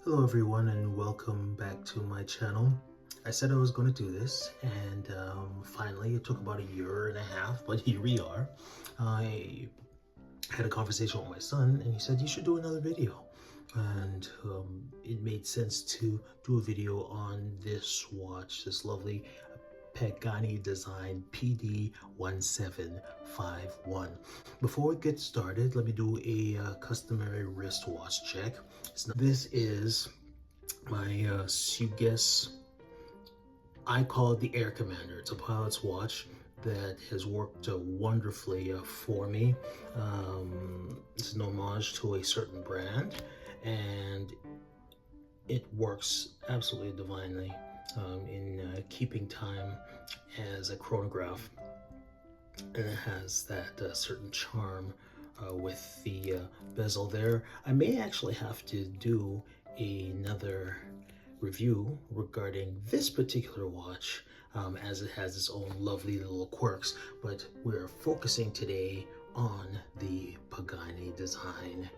Hello everyone and welcome back to my channel. I said I was going to do this and finally it took about a year and a half, but here we are. I had a conversation with my son and he said you should do another video, and it made sense to do a video on this watch, this lovely Pagani design PD1751. Before we get started, let me do a customary wristwatch check. This is my Suguess, I call it the Air Commander. It's a pilot's watch that has worked wonderfully for me. It's an homage to a certain brand, and it works absolutely divinely in keeping time as a chronograph, and it has that certain charm with the bezel there. I may actually have to do another review regarding this particular watch, as it has its own lovely little quirks, but we're focusing today on the Pagani design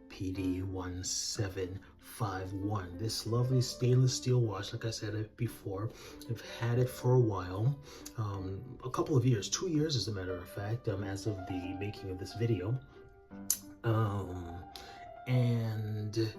PD1751. This lovely stainless steel watch, like I said before, I've had it for a while, a couple of years, 2 years as a matter of fact, as of the making of this video, and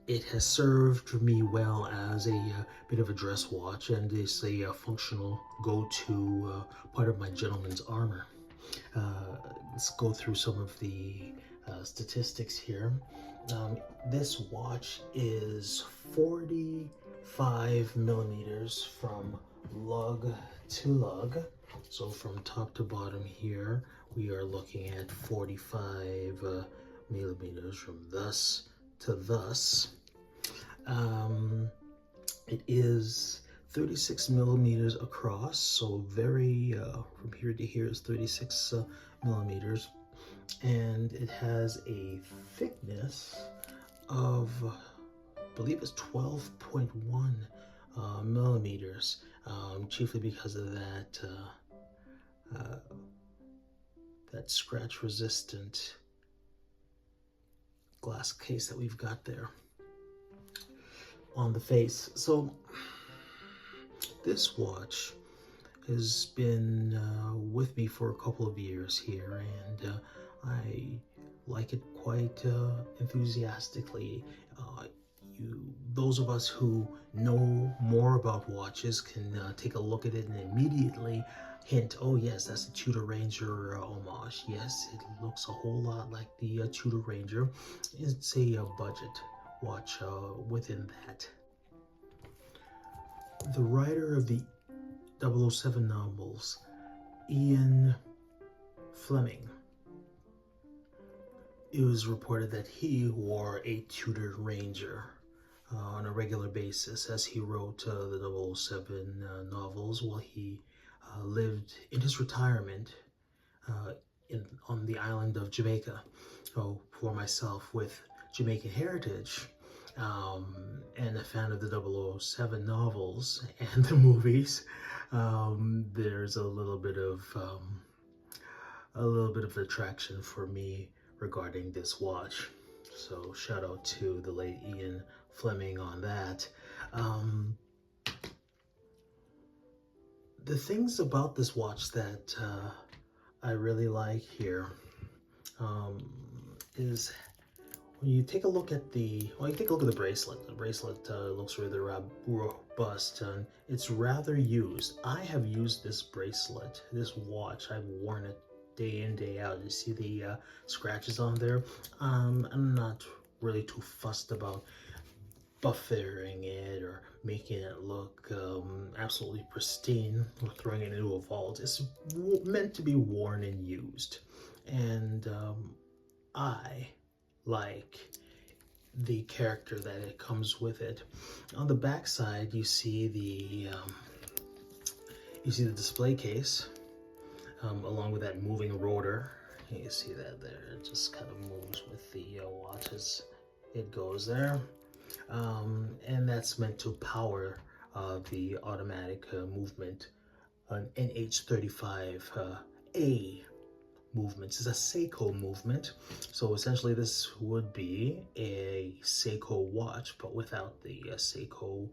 it has served me well as a bit of a dress watch, and is a functional go-to part of my gentleman's armor. Let's go through some of the statistics here. This watch is 45 millimeters from lug to lug. So from top to bottom here, we are looking at 45 millimeters from thus to thus. It is 36 millimeters across, so very from here to here is 36 millimeters, and it has a thickness of, I believe it's 12.1 millimeters, chiefly because of that that scratch resistant glass case that we've got there on the face. So this watch has been with me for a couple of years here, and I like it quite enthusiastically. Those of us who know more about watches can take a look at it and immediately hint, oh yes, that's the Tudor Ranger homage. Yes, it looks a whole lot like the Tudor Ranger. It's a budget watch within that. The writer of the 007 novels, Ian Fleming, it was reported that he wore a Tudor Ranger on a regular basis as he wrote the 007 novels while he lived in his retirement on the island of Jamaica. So for myself, with Jamaican heritage, and a fan of the 007 novels and the movies, there's a little bit of attraction for me regarding this watch. So shout out to the late Ian Fleming on that. The things about this watch that I really like here is when you take a look at the bracelet. The bracelet looks really robust, and it's rather used. I have used this bracelet, this watch. I've worn it day in, day out. You see the scratches on there. I'm not really too fussed about buffering it or making it look absolutely pristine or throwing it into a vault. It's meant to be worn and used, and I like the character that it comes with it. On the back side, you see the display case, along with that moving rotor. You see that there, it just kind of moves with the watch as it goes there, and that's meant to power the automatic movement, an NH35A movements. It's a Seiko movement. So essentially this would be a Seiko watch, but without the Seiko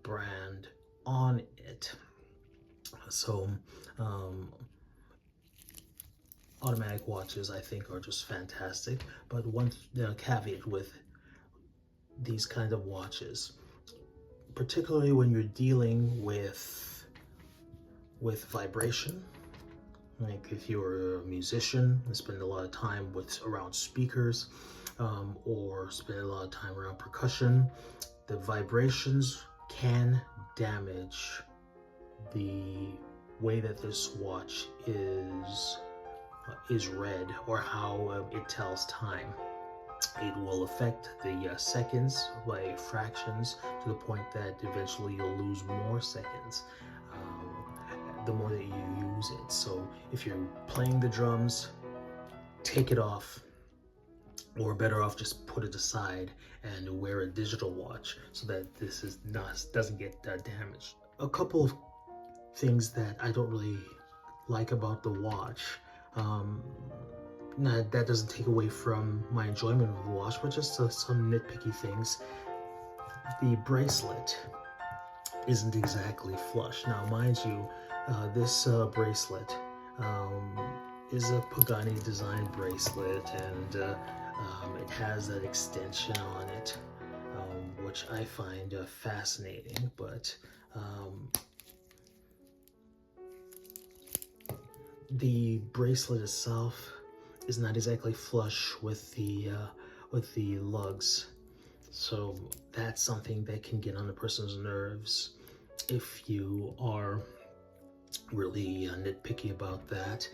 brand on it. So automatic watches, I think, are just fantastic. But one caveat with these kind of watches, particularly when you're dealing with vibration, like if you're a musician and spend a lot of time around speakers, or spend a lot of time around percussion, the vibrations can damage the way that this watch is read, or how it tells time. It will affect the seconds by fractions, to the point that eventually you'll lose more seconds the more that you use it. So if you're playing the drums, take it off, or better off just put it aside and wear a digital watch so that this doesn't get damaged. A couple of things that I don't really like about the watch. That doesn't take away from my enjoyment of the watch, but just some nitpicky things. The bracelet isn't exactly flush. Now, mind you, this bracelet is a Pagani design bracelet, and it has that extension on it, which I find fascinating, but the bracelet itself is not exactly flush with the lugs. So that's something that can get on a person's nerves if you are really nitpicky about that.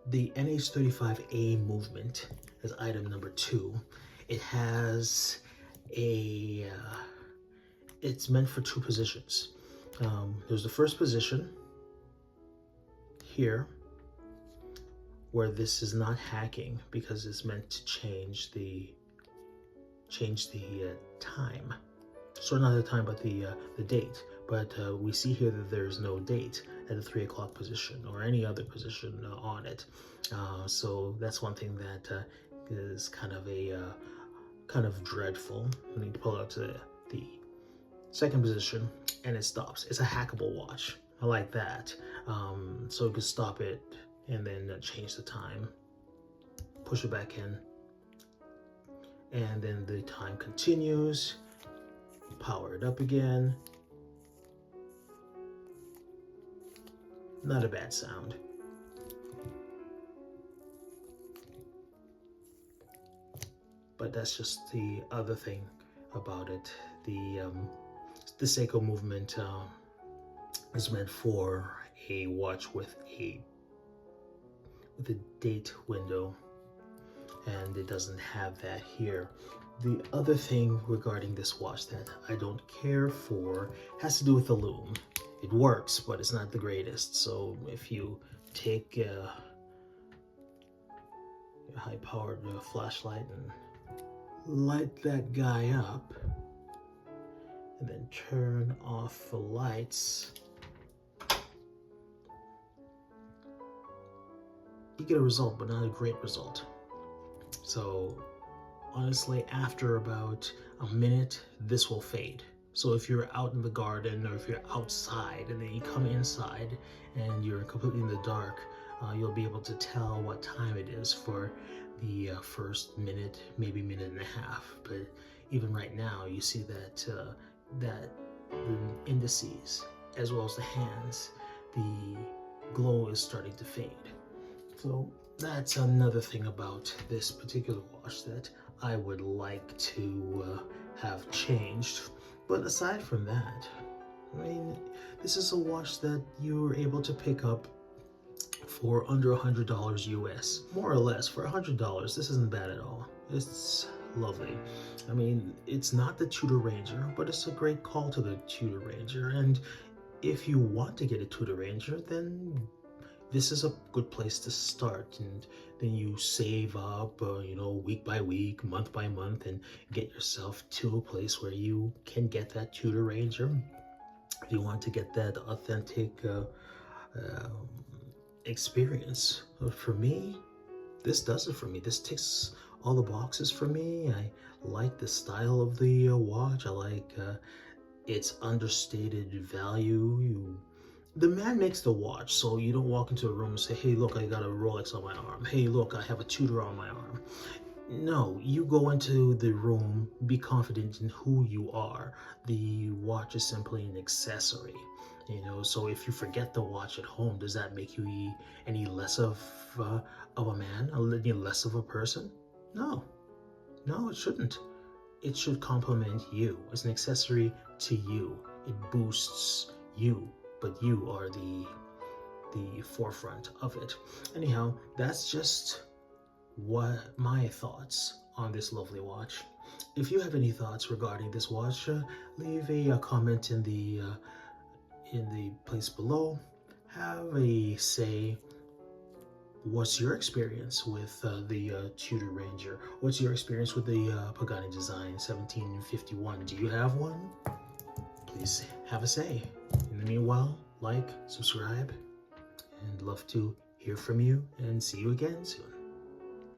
The NH35A movement is item number 2. It has it's meant for 2 positions. There's the first position here, where this is not hacking because it's meant to change the time. So not the time, but the date. But we see here that there's no date at the 3 o'clock position or any other position on it. So that's one thing that is kind of dreadful. I need to pull out to the second position, and it stops. It's a hackable watch. I like that. So you can stop it and then change the time, push it back in, and then the time continues. Power it up again. Not a bad sound. But that's just the other thing about it. The Seiko movement is meant for a watch with a date window, and it doesn't have that here. The other thing regarding this watch that I don't care for has to do with the lume. It works, but it's not the greatest. So if you take a high-powered flashlight and light that guy up, and then turn off the lights, you get a result, but not a great result. So honestly, after about a minute, this will fade. So if you're out in the garden, or if you're outside and then you come inside and you're completely in the dark, you'll be able to tell what time it is for the first minute, maybe minute and a half. But even right now, you see that the indices as well as the hands, the glow is starting to fade. So that's another thing about this particular watch that I would like to have changed. But aside from that, I mean, this is a watch that you're able to pick up for under $100 US. More or less, for $100, this isn't bad at all. It's lovely. I mean, it's not the Tudor Ranger, but it's a great call to the Tudor Ranger. And if you want to get a Tudor Ranger, then this is a good place to start, and then you save up, week by week, month by month, and get yourself to a place where you can get that Tudor Ranger. If you want to get that authentic experience. For me, this does it for me. This ticks all the boxes for me. I like the style of the watch. I like its understated value. The man makes the watch, so you don't walk into a room and say, hey, look, I got a Rolex on my arm. Hey, look, I have a Tudor on my arm. No, you go into the room, be confident in who you are. The watch is simply an accessory, so if you forget the watch at home, does that make you any less of a man, any less of a person? No, no, it shouldn't. It should complement you. It's an accessory to you. It boosts you, but you are the forefront of it. Anyhow, that's just what my thoughts on this lovely watch. If you have any thoughts regarding this watch, leave a comment in the place below. Have a say. What's your experience with the Tudor Ranger? What's your experience with the Pagani Design 1751? Do you have one? Please have a say. In the meanwhile, like, subscribe, and love to hear from you, and see you again soon.